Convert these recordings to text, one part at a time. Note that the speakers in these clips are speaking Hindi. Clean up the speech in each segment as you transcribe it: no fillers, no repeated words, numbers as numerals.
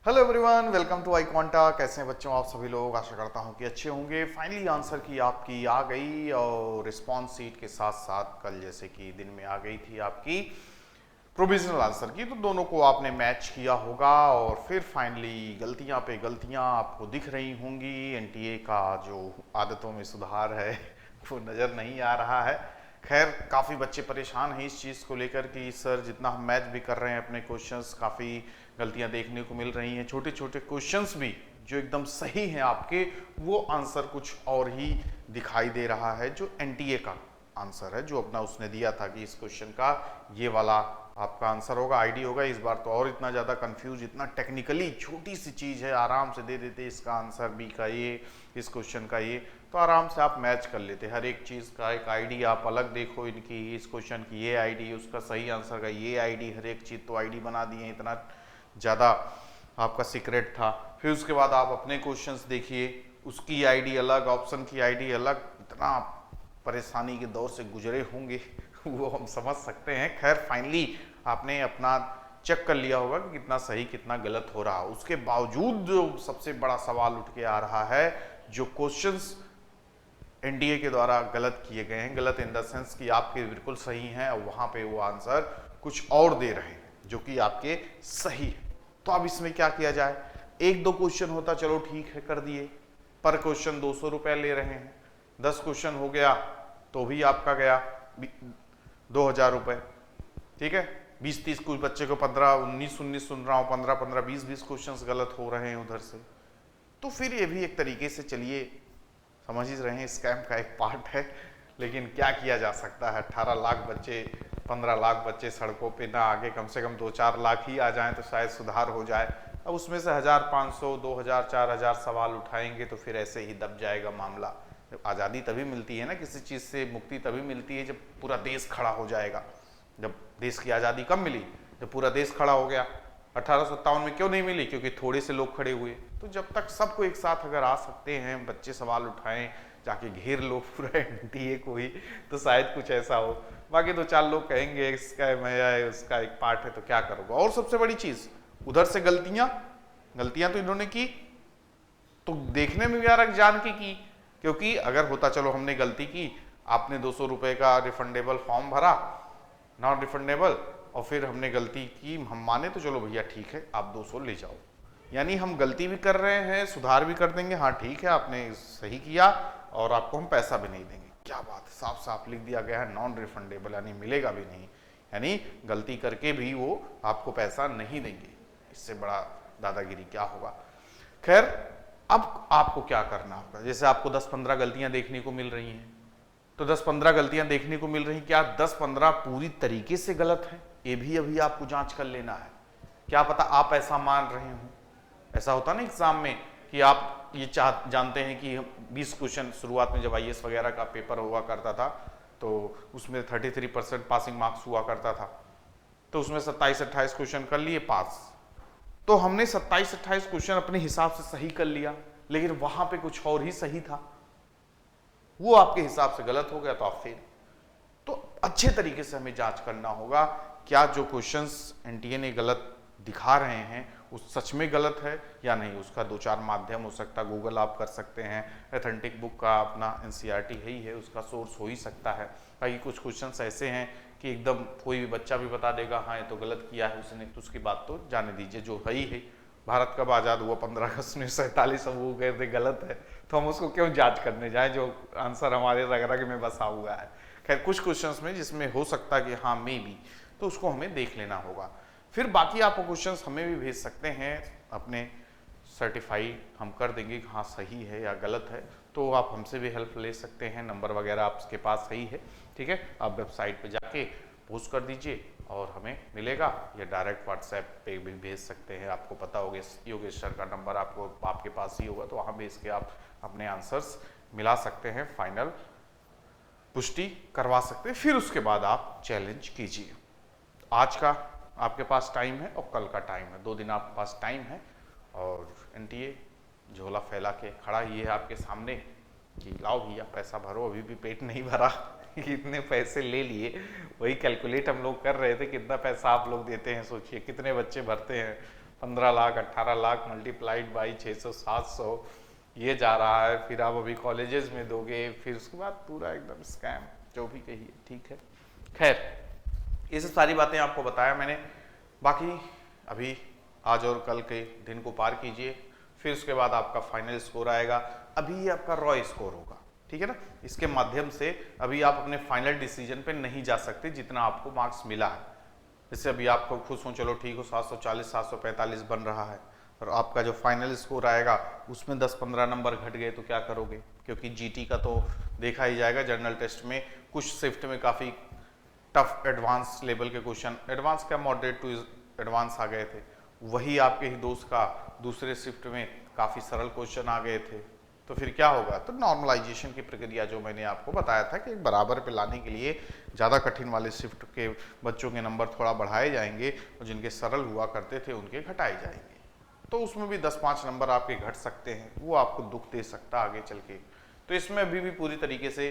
Hello everyone, welcome to iQuanta. कैसे हैं बच्चों आप सभी लोग? आशा करता हूं कि अच्छे होंगे। फाइनली आंसर की आपकी आ गई और रिस्पॉन्स सीट के साथ साथ कल जैसे कि दिन में आ गई थी आपकी प्रोविजनल आंसर की, तो दोनों को आपने मैच किया होगा और फिर फाइनली गलतियां पे गलतियां आपको दिख रही होंगी। एनटीए का जो आदतों में सुधार है वो नज़र नहीं आ रहा है। खैर, काफ़ी बच्चे परेशान हैं इस चीज़ को लेकर कि सर जितना हम मैच भी कर रहे हैं अपने क्वेश्चंस, काफ़ी गलतियां देखने को मिल रही हैं। छोटे छोटे क्वेश्चंस भी जो एकदम सही हैं आपके, वो आंसर कुछ और ही दिखाई दे रहा है जो एनटीए का आंसर है, जो अपना उसने दिया था कि इस क्वेश्चन का ये वाला आपका आंसर होगा, आईडी होगा। इस बार तो और इतना ज़्यादा कंफ्यूज, इतना टेक्निकली छोटी सी चीज़ है, आराम से दे देते इसका आंसर बी का ये, इस क्वेश्चन का ये, तो आराम से आप मैच कर लेते। हर एक चीज़ का एक आईडी आप अलग देखो, इनकी इस क्वेश्चन की ये आईडी, उसका सही आंसर का ये आईडी, हर एक चीज़ तो आईडी बना दिए। इतना ज़्यादा आपका सीक्रेट था। फिर उसके बाद आप अपने क्वेश्चंस देखिए, उसकी आईडी अलग, ऑप्शन की आईडी अलग। इतना परेशानी के दौर से गुजरे होंगे वो हम समझ सकते हैं। खैर, फाइनली आपने अपना चेक कर लिया होगा कि कितना सही कितना गलत हो रहा। उसके बावजूद जो सबसे बड़ा सवाल उठ के आ रहा है, जो क्वेश्चंस एनडीए के द्वारा गलत किए गए हैं, गलत इन द सेंस कि आपके बिल्कुल सही हैं और वहां पे वो आंसर कुछ और दे रहे हैं जो कि आपके सही है। तो अब इसमें क्या किया जाए? एक दो क्वेश्चन होता चलो ठीक है, कर दिए, पर क्वेश्चन 200 रुपए ले रहे हैं। 10 क्वेश्चन हो गया तो भी आपका गया 2000 रुपए। ठीक है, 20-30 कुछ बच्चे को 15-19 सुन रहा हूं, 15-15 20-20 क्वेश्चन गलत हो रहे हैं उधर से। तो फिर ये भी एक तरीके से चलिए समझ ही रहे हैं, स्कैम का एक पार्ट है। लेकिन क्या किया जा सकता है? 18 लाख बच्चे, 15 लाख बच्चे सड़कों पे ना आगे कम से कम 2-4 लाख ही आ जाएं तो शायद सुधार हो जाए। अब उसमें से 1500, 2000, 4000 सवाल उठाएंगे तो फिर ऐसे ही दब जाएगा मामला। आज़ादी तभी मिलती है ना, किसी चीज़ से मुक्ति तभी मिलती है जब पूरा देश खड़ा हो जाएगा। जब देश की आज़ादी कब मिली? जब पूरा देश खड़ा हो गया। 1857 में क्यों नहीं मिली? क्योंकि थोड़े से लोग खड़े हुए। तो जब तक सबको एक साथ अगर आ सकते हैं, बच्चे सवाल उठाएं, जाके घेर लो पूरा एनटीए को ही, तो शायद कुछ ऐसा हो। बाकी 2-4 लोग कहेंगे इसका है, उसका एक पार्ट है, तो क्या करोगे? और सबसे बड़ी चीज, उधर से गलतियां तो इन्होंने की, तो देखने में भी आ रहा जान की। क्योंकि अगर होता चलो हमने गलती की, आपने 200 रुपए का रिफंडेबल फॉर्म भरा, नॉन रिफंडेबल, और फिर हमने गलती की, हम माने तो चलो भैया ठीक है आप 200 ले जाओ। यानी हम गलती भी कर रहे हैं, सुधार भी कर देंगे, हाँ ठीक है आपने सही किया, और आपको हम पैसा भी नहीं देंगे। क्या बात है, साफ साफ लिख दिया गया है नॉन रिफंडेबल, यानी मिलेगा भी नहीं। यानी गलती करके भी वो आपको पैसा नहीं देंगे। इससे बड़ा दादागिरी क्या होगा? खैर, अब आपको क्या करना होगा? जैसे आपको 10-15 गलतियां देखने को मिल रही हैं, तो 10-15 गलतियां देखने को मिल रही, क्या 10-15 पूरी तरीके से गलत है? ये भी अभी आपको जांच कर लेना है। क्या पता आप ऐसा मान रहे हो। ऐसा होता ना एग्जाम में कि आप ये जानते हैं कि 20 क्वेश्चन, शुरुआत में जब आईएएस वगैरह का पेपर हुआ करता था तो उसमें 33% पासिंग मार्क्स हुआ करता था, तो उसमें 27-28 क्वेश्चन कर लिए पास। तो हमने 27-28 क्वेश्चन अपने हिसाब से सही कर लिया, लेकिन वहां पे कुछ और ही सही था, वो आपके हिसाब से गलत हो गया तो आप फेल। तो अच्छे तरीके से हमें जांच करना होगा, क्या जो क्वेश्चंस एनटीए ने गलत दिखा रहे हैं वो सच में गलत है या नहीं। उसका 2-4 माध्यम हो सकता है, गूगल आप कर सकते हैं, एथेंटिक बुक का अपना एनसीईआरटी है ही है, उसका सोर्स हो ही सकता है। बाकी कुछ क्वेश्चंस ऐसे हैं कि एकदम कोई भी बच्चा भी बता देगा हाँ ये तो गलत किया है उसने, तो उसकी बात तो जाने दीजिए, जो है ही है। भारत कब आज़ाद हुआ? 15 अगस्त 1947। अब वो कहते गलत है तो हम उसको क्यों जांच करने जाए, जो आंसर हमारे रग रग में बसा हुआ है। खैर, कुछ क्वेश्चंस में जिसमें हो सकता है कि हाँ मे बी, तो उसको हमें देख लेना होगा। फिर बाकी आप क्वेश्चंस हमें भी भेज सकते हैं, अपने सर्टिफाई हम कर देंगे कि हाँ सही है या गलत है, तो आप हमसे भी हेल्प ले सकते हैं। नंबर वगैरह आपके पास सही है, ठीक है, आप वेबसाइट पे जाके पोस्ट कर दीजिए और हमें मिलेगा, या डायरेक्ट व्हाट्सएप पे भी भेज सकते हैं। आपको पता होगा योगेश सर का नंबर आपको आपके पास ही होगा, तो वहाँ भेज के आप अपने आंसर्स मिला सकते हैं, फाइनल पुष्टि करवा सकते हैं। फिर उसके बाद आप चैलेंज कीजिए। आज का आपके पास टाइम है और कल का टाइम है, 2 दिन आपके पास टाइम है। और एनटीए झोला फैला के खड़ा ही है आपके सामने कि लाओ भैया पैसा भरो, अभी भी पेट नहीं भरा कितने पैसे ले लिए, वही कैलकुलेट हम लोग कर रहे थे, कितना पैसा आप लोग देते हैं, सोचिए कितने बच्चे भरते हैं, 15 लाख 18 लाख मल्टीप्लाइड बाई 600 700 ये जा रहा है। फिर आप अभी कॉलेजेस में दोगे, फिर उसके बाद पूरा एकदम स्कैम, जो भी कहिए, ठीक है। खैर ये सब सारी बातें आपको बताया मैंने। बाकी अभी आज और कल के दिन को पार कीजिए, फिर उसके बाद आपका फाइनल स्कोर आएगा। अभी ये आपका रॉ स्कोर होगा, ठीक है ना। इसके माध्यम से अभी आप अपने फाइनल डिसीजन पे नहीं जा सकते जितना आपको मार्क्स मिला है। जैसे अभी आपको खुश हो, चलो ठीक हो, 740 745 बन रहा है, और आपका जो फाइनल स्कोर आएगा उसमें 10-15 नंबर घट गए तो क्या करोगे? क्योंकि जीटी का तो देखा ही जाएगा, जनरल टेस्ट में कुछ शिफ्ट में काफ़ी टफ एडवांस लेवल के क्वेश्चन, एडवांस क्या मॉडरेट टू एडवांस आ गए थे। वही आपके ही दोस्त का दूसरे शिफ्ट में काफ़ी सरल क्वेश्चन आ गए थे। तो फिर क्या होगा? तो नॉर्मलाइजेशन की प्रक्रिया जो मैंने आपको बताया था कि एक बराबर पे लाने के लिए ज़्यादा कठिन वाले शिफ्ट के बच्चों के नंबर थोड़ा बढ़ाए जाएंगे और जिनके सरल हुआ करते थे उनके घटाए जाएंगे। तो उसमें भी 10-5 नंबर आपके घट सकते हैं, वो आपको दुख दे सकता आगे चल के। तो इसमें अभी भी पूरी तरीके से,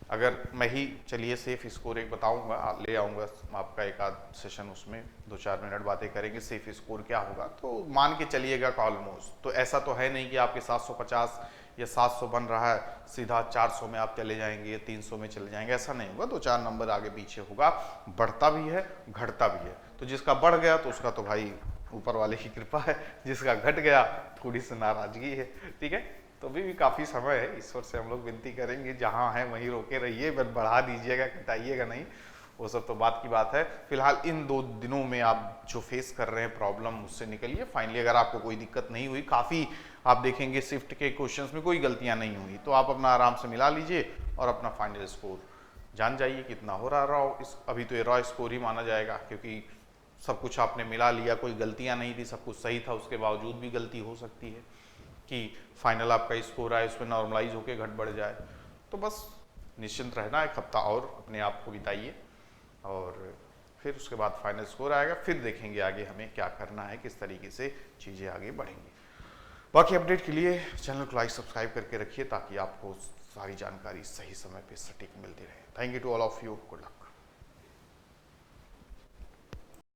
अगर मैं ही चलिए सेफ स्कोर एक बताऊंगा, ले आऊँगा आपका एक आध सेशन, उसमें 2-4 मिनट बातें करेंगे सेफ स्कोर क्या होगा। तो मान के चलिएगा का ऑलमोस्ट, तो ऐसा तो है नहीं कि आपके 750 या 700 बन रहा है सीधा 400 में आप चले जाएंगे या 300 में चले जाएंगे, ऐसा नहीं होगा। 2-4 नंबर आगे पीछे होगा, बढ़ता भी है घटता भी है। तो जिसका बढ़ गया तो उसका तो भाई ऊपर वाले की कृपा है, जिसका घट गया थोड़ी सी नाराजगी है, ठीक है। तो अभी भी काफ़ी समय है, ईश्वर से हम लोग विनती करेंगे जहाँ है वहीं रोके रहिए, बस बढ़ा दीजिएगा, घटाइएगा नहीं, वो सब तो बात की बात है। फिलहाल इन 2 दिनों में आप जो फेस कर रहे हैं प्रॉब्लम, उससे निकलिए। फाइनली अगर आपको कोई दिक्कत नहीं हुई, काफ़ी आप देखेंगे शिफ्ट के क्वेश्चंस में कोई गलतियां नहीं हुई, तो आप अपना आराम से मिला लीजिए और अपना फाइनल स्कोर जान जाइए कितना हो रहा रॉ। अभी तो ये रॉ स्कोर ही माना जाएगा, क्योंकि सब कुछ आपने मिला लिया, कोई गलतियां नहीं थी, सब कुछ सही था, उसके बावजूद भी गलती हो सकती है कि फाइनल आपका स्कोर आए उसमें नॉर्मलाइज होकर घट बढ़ जाए। तो बस निश्चिंत रहना, एक हफ्ता और अपने आप को बिताइए और फिर उसके बाद फाइनल स्कोर आएगा, फिर देखेंगे आगे हमें क्या करना है, किस तरीके से चीज़ें आगे बढ़ेंगी। बाकी अपडेट के लिए चैनल को लाइक सब्सक्राइब करके रखिए ताकि आपको सारी जानकारी सही समय पे सटीक मिलती रहे। Thank you to all of you, good luck.